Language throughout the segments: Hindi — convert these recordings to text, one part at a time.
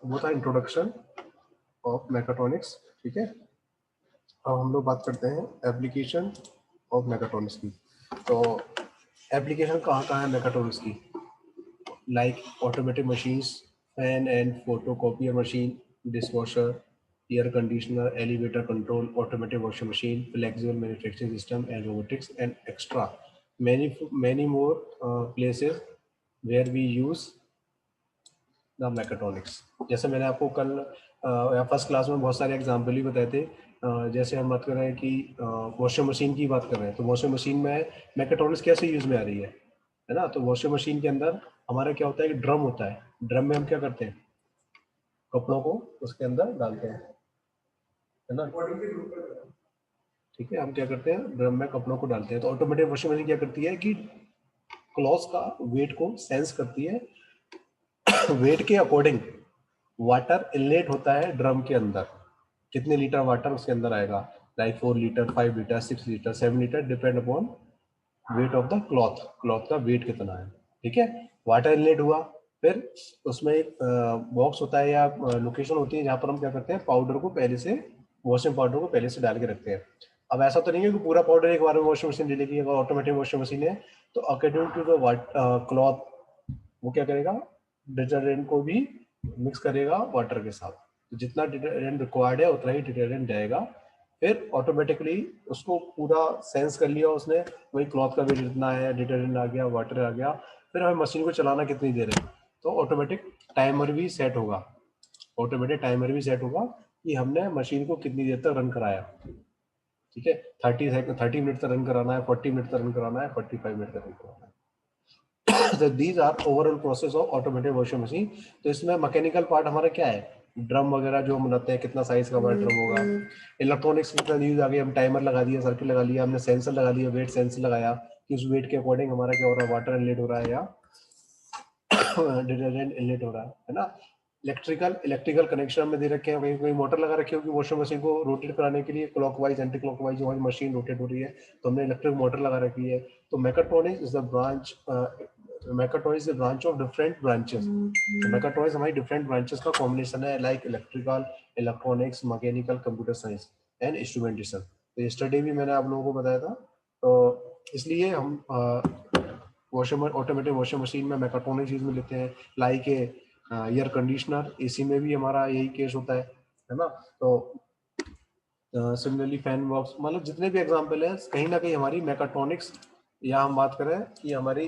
वो था इंट्रोडक्शन ऑफ मैकाट्रॉनिक्स। ठीक है, अब हम लोग बात करते हैं एप्लीकेशन ऑफ मैकाट्रॉनिक्स की। तो एप्लीकेशन कहाँ कहाँ है मैकाट्रॉनिक्स की? Like automatic machines, fan and photocopier machine, dishwasher, air conditioner, elevator control, automatic washing machine, flexible manufacturing system and robotics and extra many more places where we use the mechatronics. जैसे मैंने आपको कल या फर्स्ट क्लास में बहुत सारे एग्जाम्पल ही बताए थे। जैसे हम बात कर रहे हैं कि वॉशिंग मशीन की बात कर रहे हैं, तो वॉशिंग मशीन में मैकाट्रॉनिक्स कैसे यूज में आ रही है ना? तो वॉशिंग मशीन के अंदर हमारा क्या होता है कि ड्रम होता है। ड्रम में हम क्या करते हैं, कपड़ों को उसके अंदर डालते हैं, है ना? ठीक है, हम क्या करते हैं, ड्रम में कपड़ों को डालते हैं। तो ऑटोमेटिक वॉशिंग मशीन क्या करती है कि क्लॉथ का वेट को सेंस करती है, वेट के अकॉर्डिंग वाटर इनलेट होता है ड्रम के अंदर, कितने लीटर वाटर उसके अंदर आएगा, like 4 litre, 5 litre, 6 litre, 7 litre, depend upon weight of the cloth, cloth का वेट कितना है। ठीक है, वाटर इनलेट हुआ, फिर उसमें एक बॉक्स होता है या लोकेशन होती है जहां पर हम क्या करते हैं, पाउडर को पहले से, वॉशिंग पाउडर को पहले से डाल के रखते हैं। अब ऐसा तो नहीं है कि पूरा पाउडर एक बार में वॉशिंग मशीन ले लेगी। अगर ऑटोमेटिक वॉशिंग मशीन है तो अकॉर्डिंग टू द क्लॉथ वो क्या करेगा, डिटर्जेंट को भी मिक्स करेगा वाटर के साथ। तो जितना डिटर्जेंट रिक्वायर्ड है उतना ही डिटर्जेंट जाएगा। फिर ऑटोमेटिकली उसको पूरा सेंस कर लिया उसने, वही क्लॉथ का वेट जितना है, डिटर्जेंट आ गया, वाटर आ गया। फिर हमें मशीन को चलाना कितनी देर है, तो ऑटोमेटिक टाइमर भी सेट होगा, ऑटोमेटिक टाइमर भी सेट होगा कि हमने मशीन को कितनी देर तक रन कराया। ठीक है, 30 मिनट तक रन कराना है, 40 मिनट तक रन कराना है, 45 मिनट तक रन कराना है। तो these are overall process of automatic washing machine. तो इसमें मैकेनिकल पार्ट हमारा क्या है, ड्रम वगैरह जो हम बनाते हैं, कितना साइज का हमारा ड्रम होगा। इलेक्ट्रॉनिक्स कितना यूज आ गया, हम टाइमर लगा दिया, सर्किट लगा लिया, हमने सेंसर लगा दिया, वेट सेंसर लगाया कि उस वेट के अकॉर्डिंग हमारा क्या हो रहा है, वाटर इनलेट हो रहा है या डिटर्जेंट इनलेट हो रहा है ना? इलेक्ट्रिकल कनेक्शन में दे रखे हैं, कहीं कोई मोटर लगा रखी होगी वॉशिंग मशीन को रोटेट कराने के लिए, क्लॉकवाइज एंटी क्लॉकवाइज हमारी मशीन रोटेट हो रही है, तो हमने इलेक्ट्रिक मोटर लगा रखी है। तो mechatronics is the branch, mechatronics is branch of different branches. Mechatronics हमारी डिफरेंट ब्रांचेस का कॉम्बिनेशन है, like electrical, electronics, mechanical, computer science and instrumentation. तो यस्टरडे भी मैंने आप लोगों को बताया था। तो इसलिए हम ऑटोमेटिक वॉशिंग मशीन में मैकाट्रॉनिक्स यूज में लेते हैं। लाइक एयर कंडीशनर, एसी में भी हमारा यही केस होता है ना? तो सिमिलरली फैन बॉक्स, मतलब जितने भी एग्जांपल है कहीं ना कहीं हमारी मैकाट्रॉनिक्स, या हम बात करें कि हमारी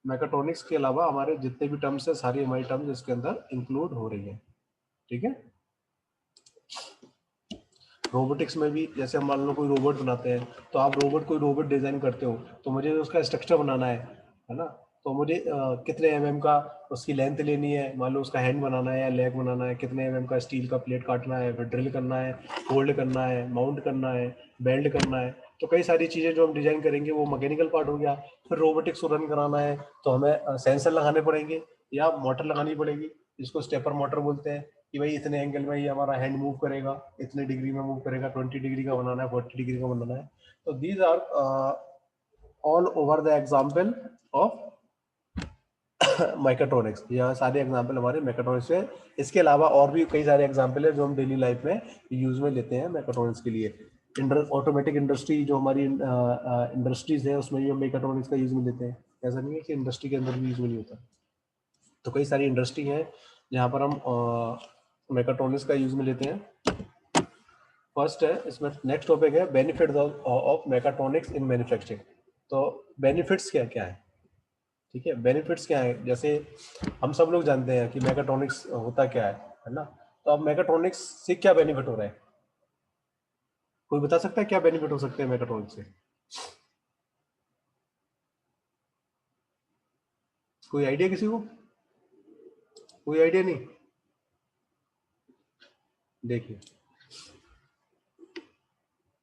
मैकाट्रॉनिक्स के अलावा हमारे जितने भी टर्म्स है, सारी हमारी टर्म्स इसके अंदर इंक्लूड हो रही है। ठीक है, रोबोटिक्स में भी जैसे हम मान लो कोई रोबोट बनाते हैं, तो आप कोई रोबोट डिजाइन करते हो, तो मुझे उसका स्ट्रक्चर बनाना है ना? तो मुझे कितने का उसकी लेंथ लेनी है, मान लो उसका हैंड बनाना है या लेग बनाना है, कितने का स्टील का प्लेट काटना है, फिर ड्रिल करना है, होल्ड करना है, माउंट करना है, बेल्ड करना है। तो कई सारी चीजें जो हम डिजाइन करेंगे वो मैकेनिकल पार्ट हो गया। फिर रोबोटिक्स को रन कराना है तो हमें सेंसर लगाने पड़ेंगे या मोटर लगानी पड़ेगी, जिसको स्टेपर मोटर बोलते हैं, कि भाई इतने एंगल में ये हमारा हैंड मूव करेगा, इतने डिग्री में मूव करेगा, 20 डिग्री का बनाना है, 40 डिग्री का बनाना है। तो these are all over the example of mechatronics. यहाँ सारे एग्जाम्पल हमारे मैकाट्रॉनिक्स है। इसके अलावा और भी कई सारे एग्जाम्पल है जो हम डेली लाइफ में यूज में लेते हैं मैकाट्रॉनिक्स के लिए। ऑटोमेटिक इंडस्ट्री, जो हमारी इंडस्ट्रीज है, उसमें भी हम मैकाट्रॉनिक्स का यूज में लेते हैं। ऐसा नहीं है कि इंडस्ट्री के अंदर भी यूज में नहीं होता। तो कई सारी इंडस्ट्री है जहाँ पर हम मैकाट्रॉनिक्स का यूज में लेते हैं। फर्स्ट है इसमें, नेक्स्ट टॉपिक है benefit of mechatronics in manufacturing. तो बेनिफिट्स क्या क्या है? ठीक है, बेनिफिट्स क्या है, जैसे हम सब लोग जानते हैं कि मैकाट्रॉनिक्स होता क्या है ना? तो अब मैकाट्रॉनिक्स से क्या बेनिफिट हो रहा है, कोई बता सकता है क्या बेनिफिट हो सकते हैं मैकाट्रॉनिक्स से? कोई आइडिया किसी को? कोई आइडिया नहीं? देखिए,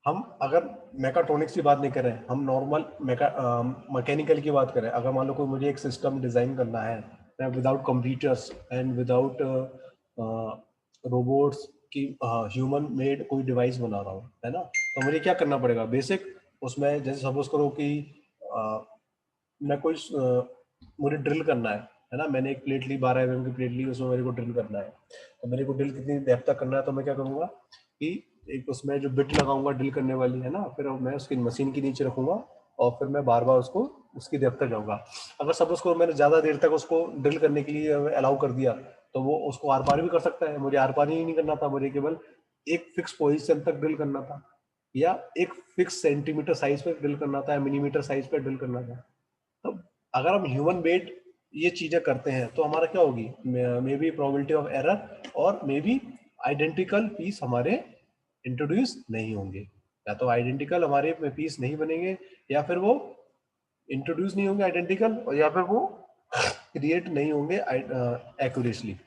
हम अगर मैकाट्रॉनिक्स की बात नहीं कर रहे हैं, हम नॉर्मल मैकेनिकल की बात करें। अगर मान लो कोई मुझे एक सिस्टम डिजाइन करना है, मैं without computers and without robots की ह्यूमन मेड कोई डिवाइस बना रहा हूँ, है ना? तो मुझे क्या करना पड़ेगा बेसिक उसमें, जैसे सपोज करो कि मैं कोई मुझे ड्रिल करना है, है ना, मैंने एक प्लेट ली, 12 mm की प्लेट ली, उसमें मेरे को ड्रिल करना है, तो मेरे को ड्रिल कितनी डेप्थ तक करना है, तो मैं क्या करूंगा कि एक उसमें जो बिट लगाऊंगा ड्रिल करने वाली, है ना, फिर मैं उसकी मशीन के नीचे रखूंगा और फिर मैं बार बार उसको उसकी डेप्थ तक जाऊंगा। अगर सपोज को मैंने ज्यादा देर तक उसको ड्रिल करने के लिए अलाउ कर दिया, तो वो उसको आर पार भी कर सकता है। मुझे आर पार ही नहीं करना था, मुझे केवल एक फिक्स पोजीशन तक ड्रिल करना था, या एक फिक्स सेंटीमीटर साइज पे ड्रिल करना था, या मिलीमीटर साइज पे ड्रिल करना था। तो अगर हम ह्यूमन मेड ये चीजें करते हैं तो हमारा क्या होगी, may be probability of error, और मे बी आइडेंटिकल पीस हमारे इंट्रोड्यूस नहीं होंगे, या तो आइडेंटिकल हमारे पीस नहीं बनेंगे, या फिर वो इंट्रोड्यूस नहीं होंगे आइडेंटिकल, और या फिर वो क्रिएट नहीं होंगे एक्यूरेटली।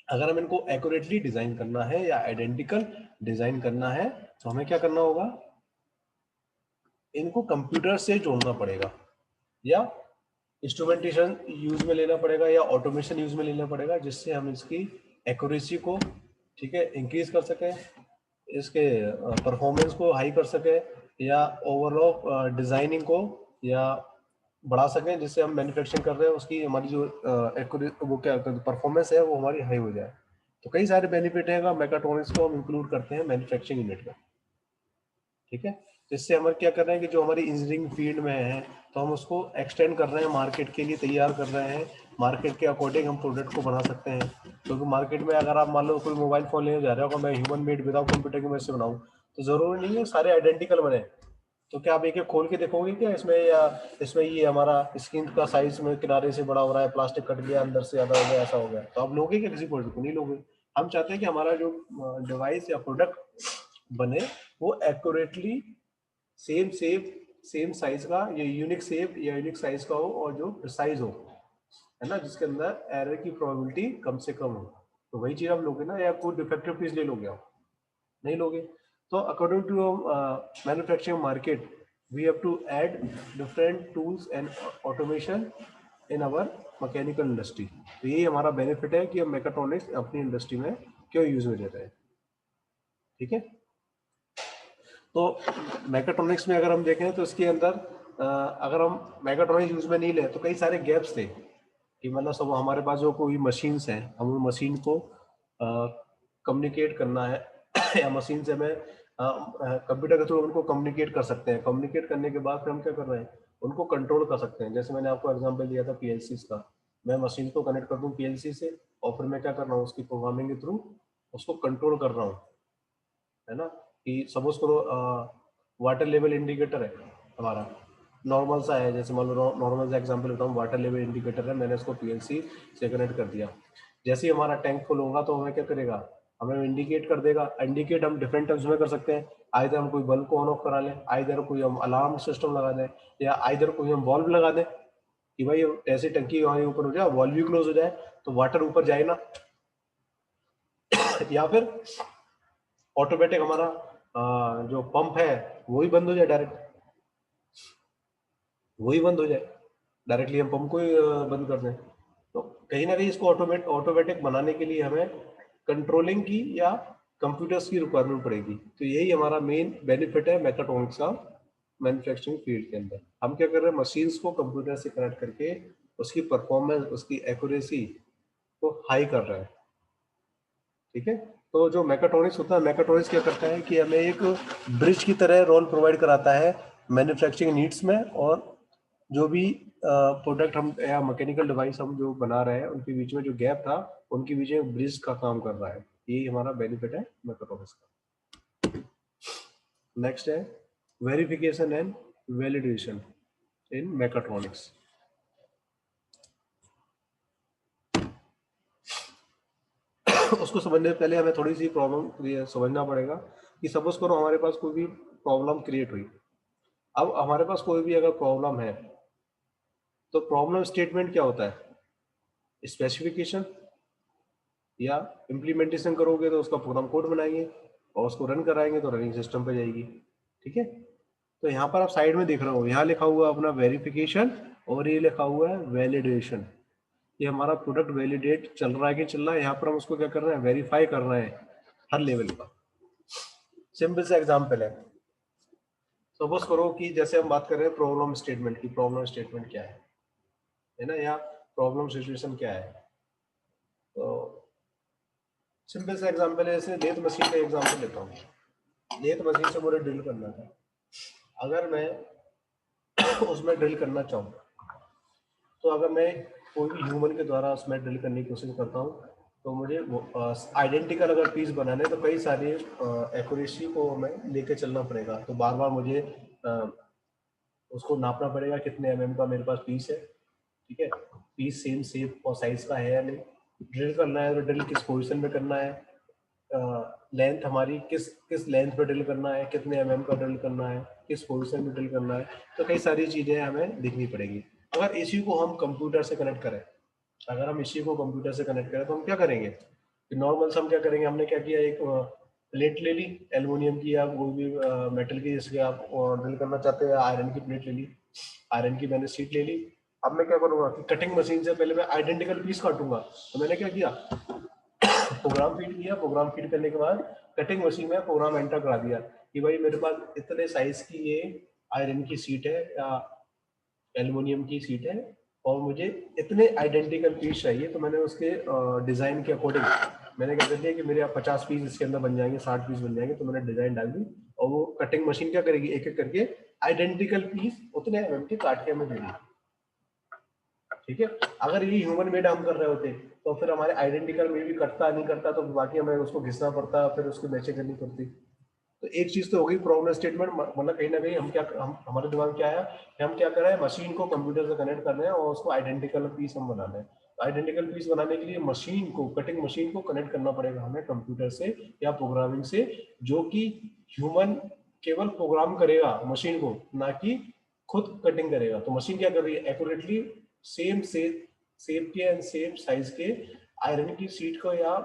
अगर हम इनको एक्यूरेटली डिजाइन करना है या आइडेंटिकल डिजाइन करना है, तो हमें क्या करना होगा, इनको कंप्यूटर से जोड़ना पड़ेगा, या इंस्ट्रूमेंटेशन यूज में लेना पड़ेगा, या ऑटोमेशन यूज में लेना पड़ेगा, जिससे हम इसकी एक्यूरेसी को, ठीक है, इंक्रीज कर सकें, इसके परफॉर्मेंस को हाई कर सके, या ओवरऑल डिजाइनिंग को या बढ़ा सकें, जिससे हम मैन्युफैक्चरिंग कर रहे हैं उसकी हमारी जो वो क्या परफॉर्मेंस है वो हमारी हाई हो जाए। तो कई सारे बेनिफिट है, मैकाट्रॉनिक्स को हम इंक्लूड करते हैं मैन्युफैक्चरिंग यूनिट में, ठीक है। जिससे हम क्या कर रहे हैं कि जो हमारी इंजीनियरिंग फील्ड में है, तो हम उसको एक्सटेंड कर रहे हैं, मार्केट के लिए तैयार कर रहे हैं, मार्केट के अकॉर्डिंग हम प्रोडक्ट को बना सकते हैं। क्योंकि मार्केट में अगर आप मान लो कोई मोबाइल फोन लेने जा रहे हो, मैं ह्यूमन मेड विदाउट कंप्यूटर की मदद से बनाऊं, तो जरूरी नहीं है सारे आइडेंटिकल बने। तो क्या आप एक एक खोल के देखोगे क्या इसमें, या इसमें ये हमारा स्क्रीन का साइज में किनारे से बड़ा हो रहा है, प्लास्टिक कट गया, अंदर से ज्यादा हो गया, ऐसा हो गया, तो आप लोगे क्या किसी प्रोडक्ट को? नहीं लोगे। हम चाहते हैं कि हमारा जो डिवाइस या प्रोडक्ट बने वो accurately same same same size का, या यूनिक शेप या यूनिक साइज का हो, और जो प्रिसाइज हो, है ना, जिसके अंदर एरर की प्रोबेबिलिटी कम से कम हो। तो वही चीज आप लोगे ना, या कोई डिफेक्टिव पीस ले लोगे आप? नहीं लोगे। तो according to manufacturing market, we have to add different tools and automation in our mechanical industry. तो यही हमारा बेनिफिट है कि हम मैकाट्रॉनिक्स अपनी इंडस्ट्री में क्यों यूज में ले रहे हैं, ठीक है। तो मैकाट्रॉनिक्स में अगर हम देखें तो इसके अंदर अगर हम मैकाट्रॉनिक्स यूज में नहीं ले, तो कई सारे गैप्स थे कि मतलब सब हमारे पास जो कोई मशीन्स हैं, हम उन मशीन को कम्युनिकेट करना है या मशीन से हमें कंप्यूटर के थ्रू उनको कम्युनिकेट कर सकते हैं। कम्युनिकेट करने के बाद फिर हम क्या कर रहे हैं, उनको कंट्रोल कर सकते हैं। जैसे मैंने आपको एग्जांपल दिया था पीएलसी का, मैं मशीन को कनेक्ट कर दूं पीएलसी से, और फिर मैं क्या कर रहा हूँ, उसकी प्रोग्रामिंग के थ्रू उसको कंट्रोल कर रहा हूँ, है ना। कि सपोज करो वाटर लेवल इंडिकेटर है हमारा, नॉर्मल सा है, जैसे मान लो नॉर्मल सा एग्जांपल लेता हूँ, वाटर लेवल इंडिकेटर है, मैंने इसको पीएलसी से कनेक्ट कर दिया। जैसे ही हमारा टैंक फुल होगा तो हमें क्या करेगा, हमें इंडिकेट कर देगा। इंडिकेट हम डिफरेंट टर्म्स में कर सकते हैं, आइधर हम कोई बल्ब को ऑन ऑफ करा लें, आइधर कोई हम अलार्म सिस्टम लगा दें, या आइधर कोई हम वॉल्व लगा दें कि भाई ऐसे टंकी वहां ऊपर हो जाए, वॉल्व भी क्लोज हो जाए तो वाटर ऊपर जाए ना। या फिर ऑटोमेटिक हमारा जो पंप है वही बंद हो जाए, डायरेक्ट वही बंद हो जाए, डायरेक्टली हम पंप को ही बंद कर दें। तो कहीं ना कहीं इसको ऑटोमेटिक बनाने के लिए हमें कंट्रोलिंग की या कंप्यूटर्स की रिक्वायरमेंट पड़ेगी। तो यही हमारा मेन बेनिफिट है मैकाट्रॉनिक्स का मैन्युफैक्चरिंग फील्ड के अंदर। हम क्या कर रहे हैं, मशीन्स को कंप्यूटर से कनेक्ट करके उसकी परफॉर्मेंस, उसकी एक्यूरेसी को हाई कर रहे हैं, ठीक है। तो जो मैकाट्रॉनिक्स होता है, मैकाट्रॉनिक्स क्या करता है कि हमें एक ब्रिज की तरह रोल प्रोवाइड कराता है मैन्युफैक्चरिंग नीड्स में, और जो भी प्रोडक्ट हम या मैकेनिकल डिवाइस हम जो बना रहे हैं उनके बीच में जो गैप था, उनके बीच में ब्रिज का काम कर रहा है। यही हमारा बेनिफिट है मैकाट्रॉनिक्स का। नेक्स्ट है verification and validation in mechatronics. उसको समझने से पहले हमें थोड़ी सी प्रॉब्लम समझना पड़ेगा कि सपोज करो हमारे पास कोई भी प्रॉब्लम क्रिएट हुई। अब हमारे पास कोई भी अगर प्रॉब्लम है, तो प्रॉब्लम स्टेटमेंट क्या होता है, स्पेसिफिकेशन, या इम्प्लीमेंटेशन करोगे तो उसका प्रोग्राम कोड बनाएंगे, और उसको रन कराएंगे तो रनिंग सिस्टम पे जाएगी, ठीक है। तो यहाँ पर आप साइड में देख रहे हो, यहाँ लिखा हुआ अपना वेरिफिकेशन, और ये लिखा हुआ है वैलिडेशन। ये हमारा प्रोडक्ट वैलिडेट चल रहा है कि चल रहा है, यहाँ पर हम उसको क्या कर रहे हैं, वेरीफाई कर रहे हैं हर लेवल का। सिंपल सा एग्जाम्पल है, सपोज करो कि जैसे हम बात कर रहे हैं प्रॉब्लम स्टेटमेंट की, प्रॉब्लम स्टेटमेंट क्या है ना। यहाँ प्रॉब्लम सिचुएशन क्या है। तो सिंपल सा एग्जांपल है, जैसे लेथ मशीन का एग्जांपल लेता हूँ। लेथ मशीन से मुझे ड्रिल करना था। अगर मैं उसमें ड्रिल करना चाहूँ, तो अगर मैं कोई भी ह्यूमन के द्वारा उसमें ड्रिल करने की कोशिश करता हूँ, तो मुझे वो आइडेंटिकल अगर पीस बनाने, तो कई सारी एक्यूरेसी को हमें लेके चलना पड़ेगा। तो बार बार मुझे उसको नापना पड़ेगा कितने mm का मेरे पास पीस है, ठीक है, पीस सेम शेप और साइज का है या नहीं, ड्रिल करना है तो ड्रिल किस पोजीशन में करना है, लेंथ हमारी किस किस लेंथ पे ड्रिल करना है, कितने mm का ड्रिल करना है, किस पोजीशन में ड्रिल करना है। तो कई सारी चीज़ें हमें देखनी पड़ेगी। अगर इसी को हम कंप्यूटर से कनेक्ट करें, अगर हम इसी को कंप्यूटर से कनेक्ट करें, तो हम क्या करेंगे कि नॉर्मल से हम क्या करेंगे, हमने क्या किया, एक प्लेट ले ली एल्युमिनियम की या कोई भी मेटल की, जैसे आप ड्रिल करना चाहते हैं, आयरन की प्लेट ले ली, आयरन की मैंने शीट ले ली। अब मैं क्या करूंगा कि कटिंग मशीन से पहले मैं आइडेंटिकल पीस काटूंगा। तो मैंने क्या किया, प्रोग्राम फीड किया, प्रोग्राम फीड करने के बाद कटिंग मशीन में प्रोग्राम एंटर करा दिया कि भाई मेरे पास इतने साइज की ये आयरन की सीट है या एल्युमिनियम की सीट है, और मुझे इतने आइडेंटिकल पीस चाहिए। तो मैंने उसके डिजाइन के अकॉर्डिंग मैंने क्या कर दिया कि मेरे आप 50 पीस इसके अंदर बन जाएंगे, 60 पीस बन जाएंगे। तो मैंने डिजाइन डाल दी, और वो कटिंग मशीन क्या करेगी, एक एक करके आइडेंटिकल पीस उतने mm के काट के हमें देगी, ठीक है। अगर ये ह्यूमन मेड हम कर रहे होते, तो फिर हमारे आइडेंटिकल में भी कटता नहीं करता, तो बाकी हमें उसको घिसना पड़ता, फिर उसकी मैचिंग करनी पड़ती। तो एक चीज तो हो गई प्रॉब्लम स्टेटमेंट, मतलब कहीं ना कहीं हम क्या, हम हमारे दिमाग में क्या आया कि हम क्या कर रहे हैं, मशीन को कंप्यूटर से कनेक्ट कर रहे हैं और उसको आइडेंटिकल पीस हम बना रहे हैं। तो आइडेंटिकल पीस बनाने के लिए मशीन को, कटिंग मशीन को कनेक्ट करना पड़ेगा हमें कंप्यूटर से या प्रोग्रामिंग से, जो कि ह्यूमन केवल प्रोग्राम करेगा मशीन को, ना कि खुद कटिंग करेगा। तो मशीन क्या कर रही है, एक्यूरेटली सेम सेम के एंड सेम साइज के आयरन की सीट को या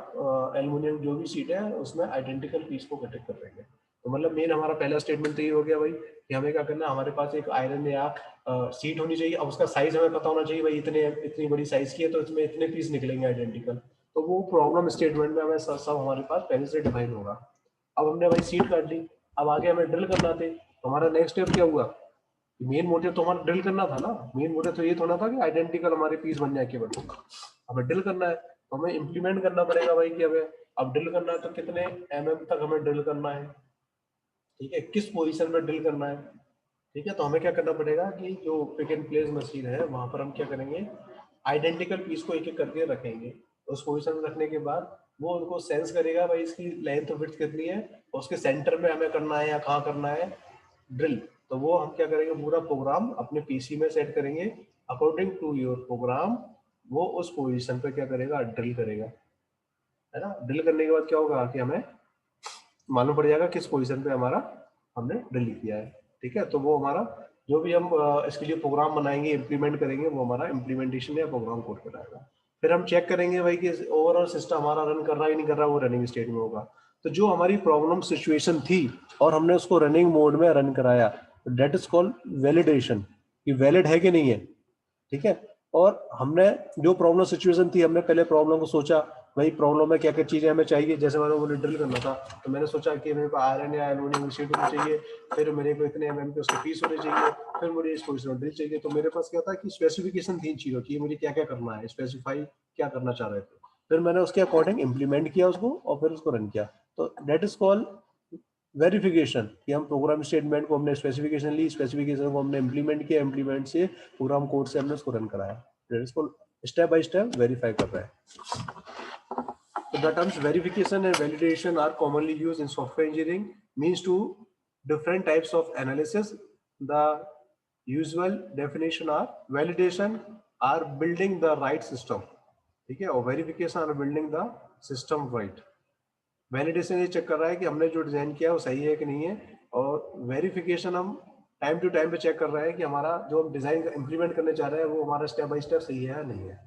एल्युमिनियम जो भी सीट है उसमें आइडेंटिकल पीस को कटिंग कर रही है। तो मतलब मेन हमारा पहला स्टेटमेंट तो ये हो गया भाई कि हमें क्या करना है, हमारे पास एक आयरन या सीट होनी चाहिए। अब उसका साइज हमें पता होना चाहिए, भाई इतने इतनी बड़ी साइज की है तो इसमें इतने पीस निकलेंगे आइडेंटिकल। तो वो प्रॉब्लम स्टेटमेंट में हमें सब हमारे पास पहले से डिफाइन होगा। अब हमने भाई सीट काट ली, अब आगे हमें ड्रिल करना थे। तो हमारा नेक्स्ट स्टेप क्या हुआ, मेन मोटिव तो हमारा ड्रिल करना था ना, मेन मोटिव तो ये थोड़ा था कि आइडेंटिकल हमारे पीस बन जाए केवल, हमें ड्रिल करना है। तो हमें इम्प्लीमेंट करना पड़ेगा भाई कि हमें अब ड्रिल करना है तो कितने तक हमें ड्रिल करना है, ठीक है, किस पोजीशन में ड्रिल करना है, ठीक है। तो हमें क्या करना पड़ेगा कि जो पिक एंड प्लेस मशीन है वहां पर हम क्या करेंगे, आइडेंटिकल पीस को एक एक करके रखेंगे। उस पोजीशन में रखने के बाद वो उनको सेंस करेगा भाई इसकी लेंथ और विड्थ कितनी है, और उसके सेंटर में हमें करना है या कहाँ करना है ड्रिल। तो वो हम क्या करेंगे, पूरा प्रोग्राम अपने पीसी में सेट करेंगे, अकॉर्डिंग टू योर प्रोग्राम वो उस पोजीशन पे क्या करेगा, ड्रिल करेगा, है ना। ड्रिल करने के बाद क्या होगा कि हमें मालूम पड़ जाएगा किस पोजीशन पे हमारा हमने ड्रिल किया है, ठीक है। तो वो हमारा जो भी हम इसके लिए प्रोग्राम बनाएंगे, इम्प्लीमेंट करेंगे, वो हमारा इम्प्लीमेंटेशन या प्रोग्राम कोड कराएगा। फिर हम चेक करेंगे भाई कि ओवरऑल सिस्टम हमारा रन कर रहा है नहीं कर रहा, वो रनिंग स्टेट में होगा। तो जो हमारी प्रॉब्लम सिचुएशन थी और हमने उसको रनिंग मोड में रन कराया, डेट इज कॉल्ड वैलिडेशन, कि वैलिड है कि नहीं है, ठीक है। और हमने जो प्रॉब्लम सिचुएशन थी, हमने पहले प्रॉब्लम को सोचा, भाई प्रॉब्लम में क्या क्या चीजें हमें चाहिए। जैसे मुझे ड्रिल करना था, तो मैंने सोचा कि मेरे को आयरन या एल्युमिनियम की शीट होनी चाहिए, फिर मेरे को इतने mm के उसके पीस होने चाहिए, फिर मुझे इस पोजीशन में ड्रिल चाहिए। तो मेरे पास क्या था कि स्पेसिफिकेशन 3 चीजों की, मुझे क्या क्या करना है, स्पेसिफाई क्या करना चाह रहे थे। फिर मैंने उसके अकॉर्डिंग इम्प्लीमेंट किया उसको और फिर उसको रन किया। तो डेट इज कॉल्ड वेरिफिकेशन, कि हम प्रोग्राम स्टेटमेंट को हमने स्पेसिफिकेशन ली, स्पेसिफिकेशन को हमने इम्प्लीमेंट किया, इम्प्लीमेंट से प्रोग्राम कोड से हमने उसको रन कराया। इसको स्टेप बाय स्टेप वेरीफाई कर रहा है। So the terms verification and validation are commonly used in software engineering, means to different types of analysis. The usual definition are validation are building the right system, ठीक है, और verification are building the system right. Validation ये चेक कर रहा है कि हमने जो डिजाइन किया है वो सही है कि नहीं है, और वेरिफिकेशन हम टाइम टू टाइम पे चेक कर रहे हैं कि हमारा जो हम डिजाइन इंप्लीमेंट करने चाह रहे हैं वो हमारा स्टेप बाय स्टेप सही है या नहीं है,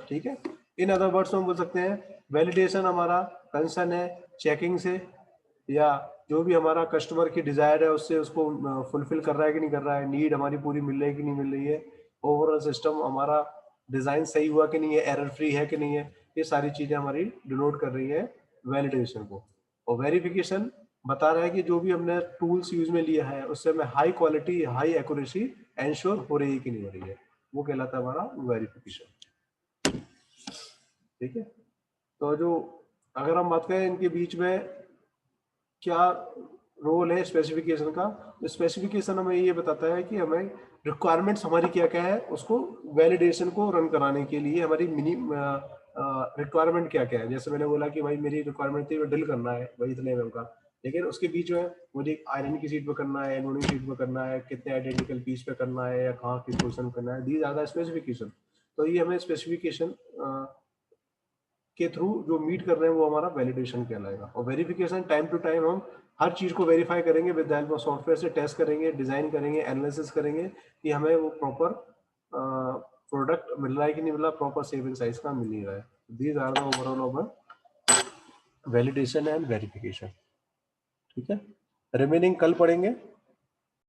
ठीक है। इन अदर वर्ड्स में हम बोल सकते हैं वैलिडेशन हमारा कंसर्न है चेकिंग से, या जो भी हमारा कस्टमर की डिजायर है उससे उसको फुलफिल कर रहा है कि नहीं कर रहा है, नीड हमारी पूरी मिल रही है कि नहीं मिल रही है, ओवरऑल सिस्टम हमारा डिजाइन सही हुआ कि नहीं है, एरर फ्री है कि नहीं है। ये सारी चीजें हमारी डिनोट कर रही है वैलिडेशन को। और वेरिफिकेशन बता रहा है कि जो भी हमने टूल्स यूज में लिया है उससे हमें high quality high accuracy ensure हो रही है कि नहीं हो रही है। वो कहलाता है हमारा वेरिफिकेशन। ठीक है, तो जो अगर हम बात करें इनके बीच में क्या रोल है स्पेसिफिकेशन का, तो स्पेसिफिकेशन हमें ये बताता है कि हमें रिक्वायरमेंट्स हमारी क्या क्या है, उसको वैलिडेशन को रन कराने के लिए हमारी मिनी रिक्वायरमेंट क्या क्या है। जैसे मैंने बोला कि भाई मेरी रिक्वायरमेंट थी ड्रिल करना है भाई इतने एमएम का, लेकिन उसके बीच में मुझे आयरन की सीट पे करना है, एल्यूमिनियम सीट पे करना है, कितने आइडेंटिकल पीस पे करना है या कहाँ किस पोजिशन करना है, दीज आर द स्पेसिफिकेशन। तो ये हमें स्पेसिफिकेशन के थ्रू जो मीट कर रहे हैं वो हमारा वैलिडेशन कहलाएगा। और वेरिफिकेशन टाइम टू टाइम हम हर चीज को वेरीफाई करेंगे with the help of software से, टेस्ट करेंगे, डिजाइन करेंगे, एनालिसिस करेंगे कि हमें वो प्रॉपर प्रोडक्ट मिल रहा है कि नहीं मिल रहा, प्रॉपर सेविंग साइज का मिल नहीं रहा है। These are the overall of validation and verification. ठीक है, रिमेनिंग कल पढ़ेंगे।